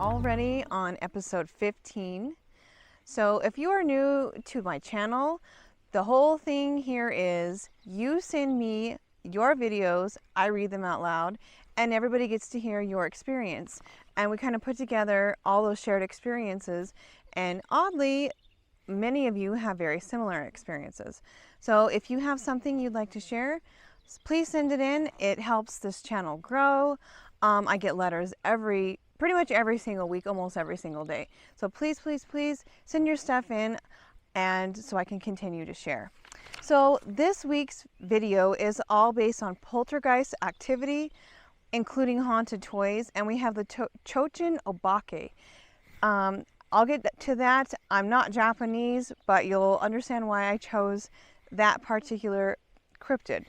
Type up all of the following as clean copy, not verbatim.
already on episode 15. So if you are new to my channel, the whole thing here is you send me your videos, I read them out loud, and everybody gets to hear your experience. And we kind of put together all those shared experiences, and oddly, many of you have very similar experiences. So if you have something you'd like to share, please send it in. It helps this channel grow. I get letters pretty much every single week, almost every single day. So please, please, please send your stuff in, and so I can continue to share. So this week's video is all based on poltergeist activity, including haunted toys, and we have the Chochin Obake. I'll get to that. I'm not Japanese, but you'll understand why I chose that particular cryptid.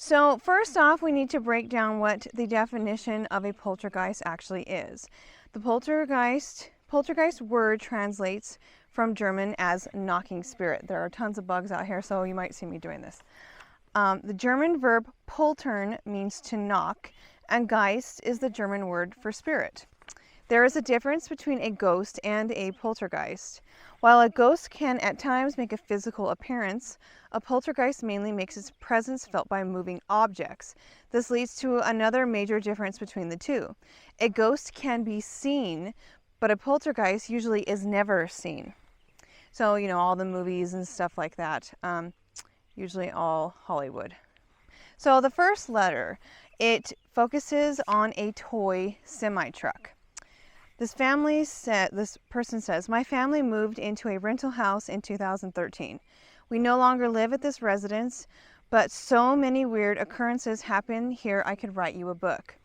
So first off, we need to break down what the definition of a poltergeist actually is. The poltergeist word translates from German as knocking spirit. There are tons of bugs out here, so you might see me doing this. The German verb poltern means to knock, and Geist is the German word for spirit. There is a difference between a ghost and a poltergeist. While a ghost can at times make a physical appearance, a poltergeist mainly makes its presence felt by moving objects. This leads to another major difference between the two. A ghost can be seen, but a poltergeist usually is never seen. So, you know, all the movies and stuff like that, usually all Hollywood. So the first letter, it focuses on a toy semi-truck. This person says, my family moved into a rental house in 2013. We no longer live at this residence, but so many weird occurrences happen here I could write you a book.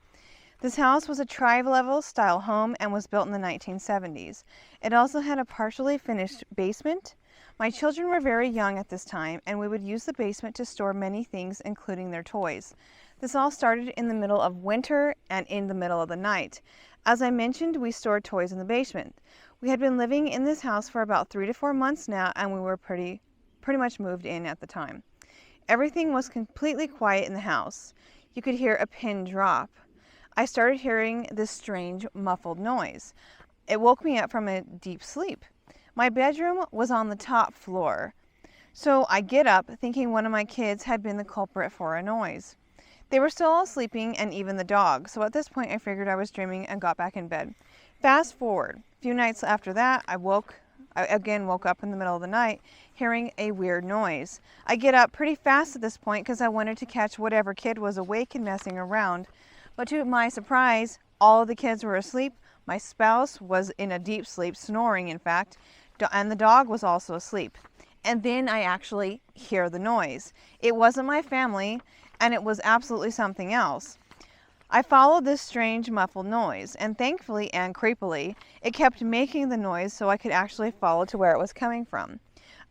This house was a tri-level style home and was built in the 1970s. It also had a partially finished basement. My children were very young at this time, and we would use the basement to store many things, including their toys. This all started in the middle of winter and in the middle of the night. As I mentioned, we stored toys in the basement. We had been living in this house for about 3 to 4 months now, and we were pretty much moved in at the time. Everything was completely quiet in the house. You could hear a pin drop. I started hearing this strange muffled noise. It woke me up from a deep sleep. My bedroom was on the top floor. So I get up thinking one of my kids had been the culprit for a noise. They were still all sleeping, and even the dog, so at this point I figured I was dreaming and got back in bed. Fast forward, a few nights after that, I again woke up in the middle of the night hearing a weird noise. I get up pretty fast at this point because I wanted to catch whatever kid was awake and messing around, but to my surprise, all of the kids were asleep. My spouse was in a deep sleep, snoring in fact, and the dog was also asleep. And then I actually hear the noise. It wasn't my family, and it was absolutely something else. I followed this strange muffled noise, and thankfully and creepily, it kept making the noise so I could actually follow to where it was coming from.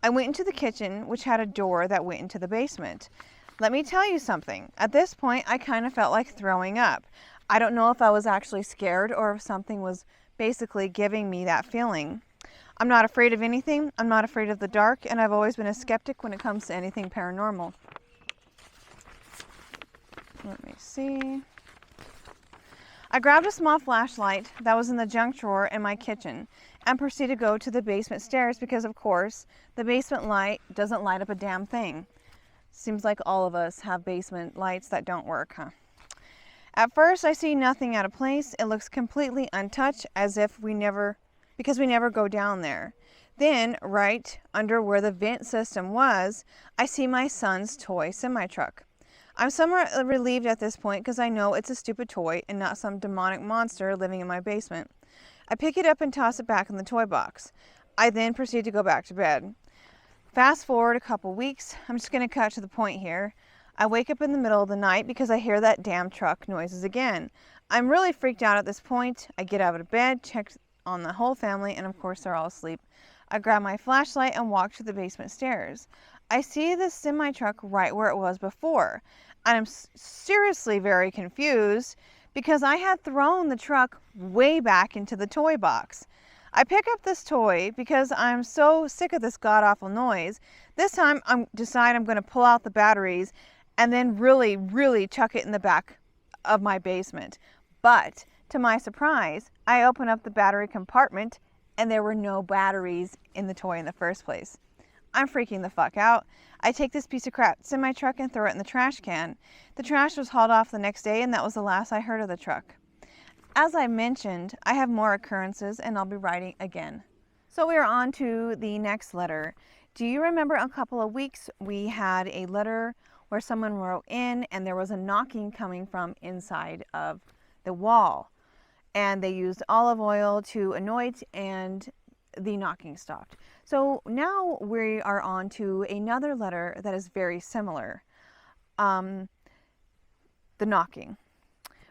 I went into the kitchen, which had a door that went into the basement. Let me tell you something. At this point, I kind of felt like throwing up. I don't know if I was actually scared or if something was basically giving me that feeling. I'm not afraid of anything. I'm not afraid of the dark, and I've always been a skeptic when it comes to anything paranormal. Let me see. I grabbed a small flashlight that was in the junk drawer in my kitchen and proceeded to go to the basement stairs because, of course, the basement light doesn't light up a damn thing. Seems like all of us have basement lights that don't work, huh? At first, I see nothing out of place. It looks completely untouched, as if because we never go down there. Then, right under where the vent system was, I see my son's toy semi-truck. I'm somewhat relieved at this point because I know it's a stupid toy and not some demonic monster living in my basement. I pick it up and toss it back in the toy box. I then proceed to go back to bed. Fast forward a couple weeks. I'm just going to cut to the point here. I wake up in the middle of the night because I hear that damn truck noises again. I'm really freaked out at this point. I get out of bed, check on the whole family, and of course they're all asleep. I grab my flashlight and walk to the basement stairs. I see the semi-truck right where it was before, and I'm seriously very confused because I had thrown the truck way back into the toy box. I pick up this toy because I'm so sick of this god-awful noise. This time I decide I'm going to pull out the batteries and then really chuck it in the back of my basement. But To my surprise, I open up the battery compartment and there were no batteries in the toy in the first place. I'm freaking the fuck out. I take this piece of crap, it's in my truck, and throw it in the trash can. The trash was hauled off the next day, and that was the last I heard of the truck. As I mentioned, I have more occurrences and I'll be writing again. So we are on to the next letter. Do you remember a couple of weeks we had a letter where someone wrote in and there was a knocking coming from inside of the wall? And they used olive oil to anoint and the knocking stopped. So now we are on to another letter that is very similar. The knocking.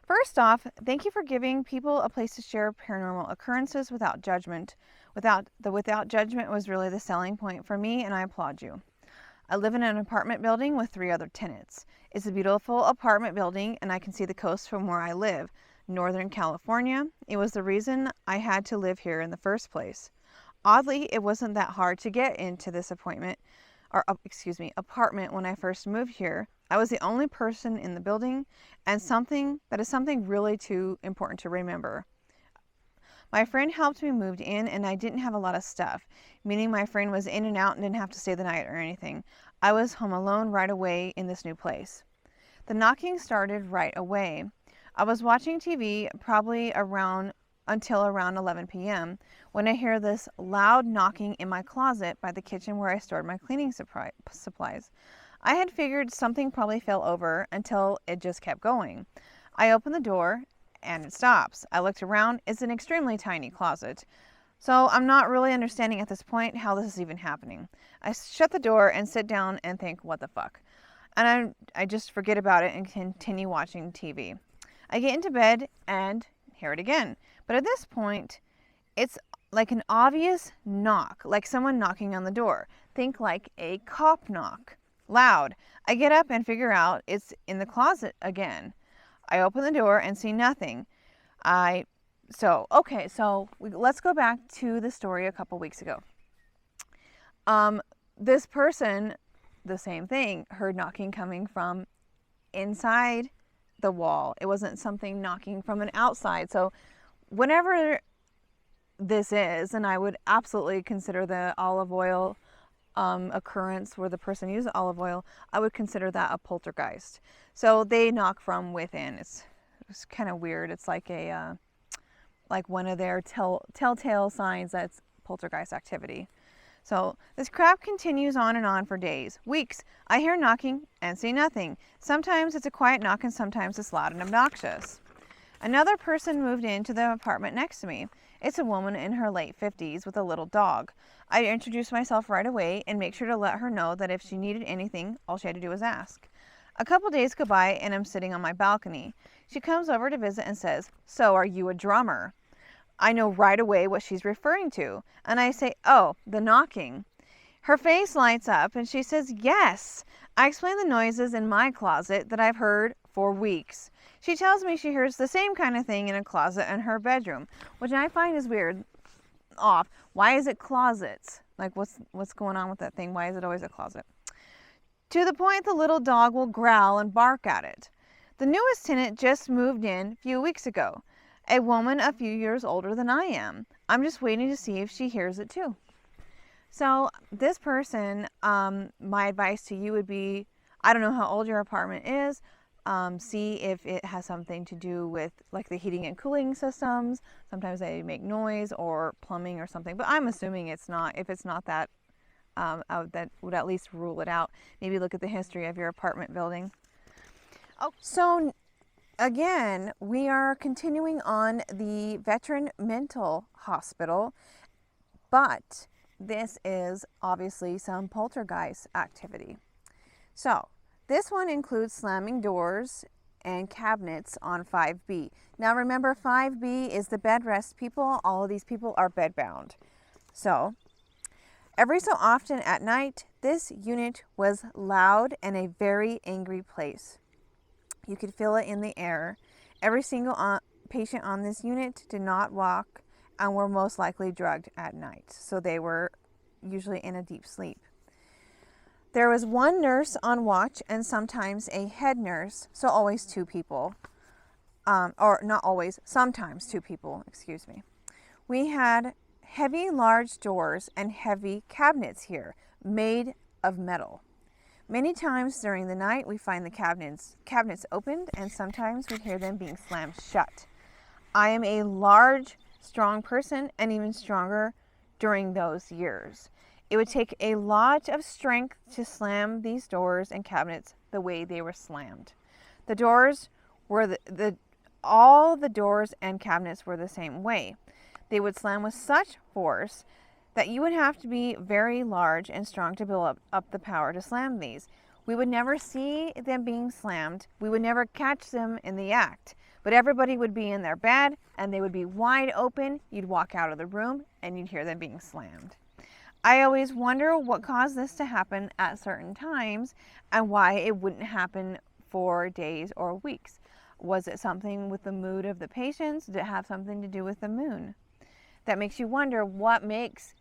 First off, thank you for giving people a place to share paranormal occurrences without judgment. Without judgment was really the selling point for me, and I applaud you. I live in an apartment building with 3 other tenants. It's a beautiful apartment building, and I can see the coast from where I live, Northern California. It was the reason I had to live here in the first place. Oddly, it wasn't that hard to get into this apartment when I first moved here. I was the only person in the building, and something really too important to remember. My friend helped me move in, and I didn't have a lot of stuff, meaning my friend was in and out and didn't have to stay the night or anything. I was home alone right away in this new place. The knocking started right away. I was watching TV until around 11 p.m. when I hear this loud knocking in my closet by the kitchen where I stored my cleaning supplies. I had figured something probably fell over until it just kept going. I open the door and it stops. I looked around. It's an extremely tiny closet. So I'm not really understanding at this point how this is even happening. I shut the door and sit down and think, what the fuck? And I just forget about it and continue watching TV. I get into bed and hear it again. But at this point, it's like an obvious knock, like someone knocking on the door. Think like a cop knock. Loud. I get up and figure out it's in the closet again. I open the door and see nothing. Let's go back to the story a couple weeks ago. This person, the same thing, heard knocking coming from inside the wall. It wasn't something knocking from an outside. So whenever this is, and I would absolutely consider the olive oil occurrence where the person used olive oil, I would consider that a poltergeist. So they knock from within. It's kind of weird. It's like like one of their telltale signs that's poltergeist activity. So this crap continues on and on for days, weeks. I hear knocking and see nothing. Sometimes it's a quiet knock and sometimes it's loud and obnoxious. Another person moved into the apartment next to me. It's a woman in her late 50s with a little dog. I introduce myself right away and make sure to let her know that if she needed anything, all she had to do was ask. A couple days go by and I'm sitting on my balcony. She comes over to visit and says, "So are you a drummer?" I know right away what she's referring to, and I say, "Oh, the knocking." Her face lights up and she says, "Yes." I explain the noises in my closet that I've heard for weeks. She tells me she hears the same kind of thing in a closet in her bedroom, which I find is weird. Why is it closets? Like what's going on with that thing? Why is it always a closet? To the point the little dog will growl and bark at it. The newest tenant just moved in a few weeks ago. A woman a few years older than I am. I'm just waiting to see if she hears it too. So this person, my advice to you would be, I don't know how old your apartment is. See if it has something to do with like the heating and cooling systems. Sometimes they make noise or plumbing or something, but I'm assuming it's not. If it's not that, that would at least rule it out. Maybe look at the history of your apartment building. Oh, so again, we are continuing on the Veteran Mental Hospital, but this is obviously some poltergeist activity. So this one includes slamming doors and cabinets on 5B. Now remember, 5B is the bed rest people. All of these people are bedbound. So every so often at night, this unit was loud and a very angry place. You could feel it in the air. Every single patient on this unit did not walk and were most likely drugged at night. So they were usually in a deep sleep. There was one nurse on watch and sometimes a head nurse, so always 2 people. or not always, sometimes 2 people, excuse me. We had heavy large doors and heavy cabinets here made of metal. Many times during the night we find the cabinets opened, and sometimes we hear them being slammed shut. I am a large, strong person, and even stronger during those years. It would take a lot of strength to slam these doors and cabinets the way they were slammed. The doors were all the doors and cabinets were the same way. They would slam with such force that you would have to be very large and strong to build up the power to slam these. We would never see them being slammed. We would never catch them in the act. But everybody would be in their bed and they would be wide open. You'd walk out of the room and you'd hear them being slammed. I always wonder what caused this to happen at certain times and why it wouldn't happen for days or weeks. Was it something with the mood of the patients? Did it have something to do with the moon? That makes you wonder what makes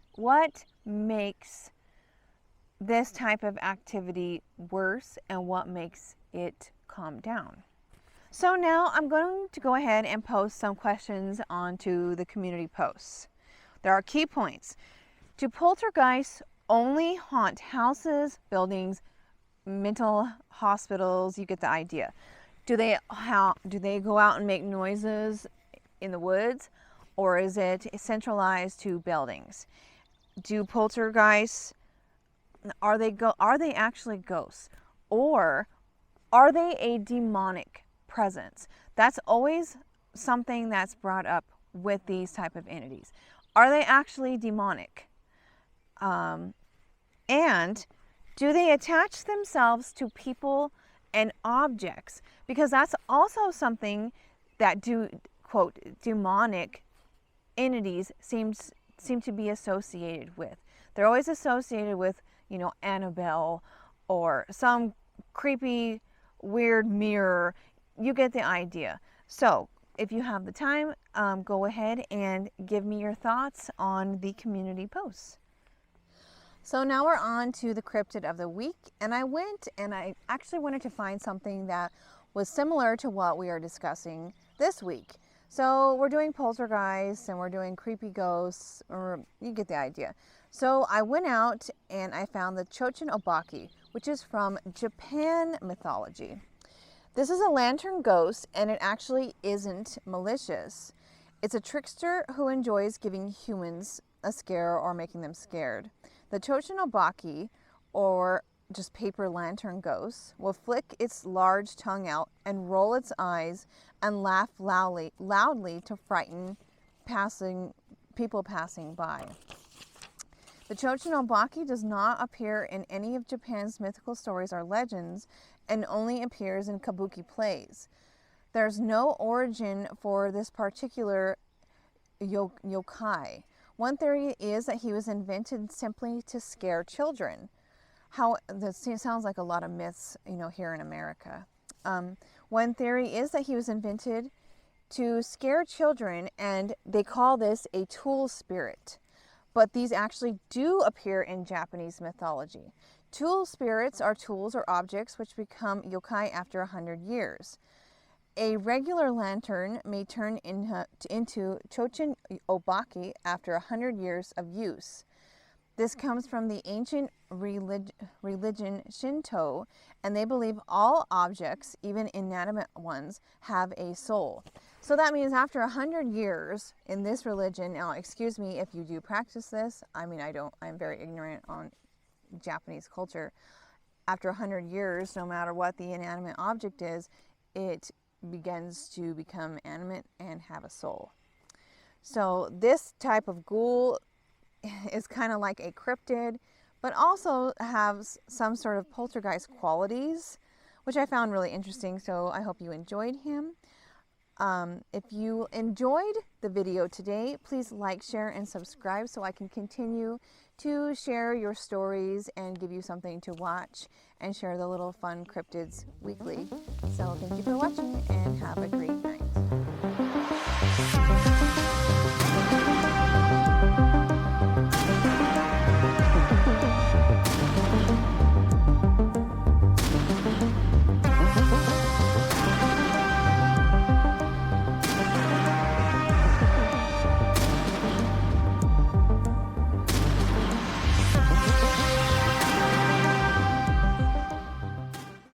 this type of activity worse and what makes it calm down. So now I'm going to go ahead and post some questions onto the community posts. There are key points. Do poltergeists only haunt houses, buildings, mental hospitals? You get the idea. Do they go out and make noises in the woods, or is it centralized to buildings? Do poltergeists, are they actually ghosts, or are they a demonic presence? That's always something that's brought up with these type of entities. Are they actually demonic? And do they attach themselves to people and objects? Because that's also something that quote, demonic entities seem to be associated with. They're always associated with, Annabelle or some creepy, weird mirror. You get the idea. So if you have the time, go ahead and give me your thoughts on the community posts. So now we're on to the cryptid of the week, and I actually wanted to find something that was similar to what we are discussing this week. So we're doing poltergeists and we're doing creepy ghosts, or you get the idea. So I went out and I found the Chochin Obake, which is from Japan mythology. This is a lantern ghost, and it actually isn't malicious. It's a trickster who enjoys giving humans a scare or making them scared. The Chochin Obake, or just paper lantern ghost, will flick its large tongue out and roll its eyes and laugh loudly to frighten people passing by. The Chochin Obake does not appear in any of Japan's mythical stories or legends, and only appears in kabuki plays. There's no origin for this particular yokai. One theory is that he was invented simply to scare children. This sounds like a lot of myths, here in America. One theory is that he was invented to scare children, and they call this a tool spirit. But these actually do appear in Japanese mythology. Tool spirits are tools or objects which become yokai after 100 years. A regular lantern may turn into Chochin Obake after 100 years of use. This comes from the ancient religion Shinto, and they believe all objects, even inanimate ones, have a soul. So that means after 100 years in this religion, now excuse me if you do practice this, I'm very ignorant on Japanese culture. After 100 years, no matter what the inanimate object is, it begins to become animate and have a soul. So this type of ghoul is kind of like a cryptid, but also has some sort of poltergeist qualities, which I found really interesting. So I hope you enjoyed him. If you enjoyed the video today, please like, share, and subscribe so I can continue to share your stories and give you something to watch and share the little fun cryptids weekly. So thank you for watching and have a great night.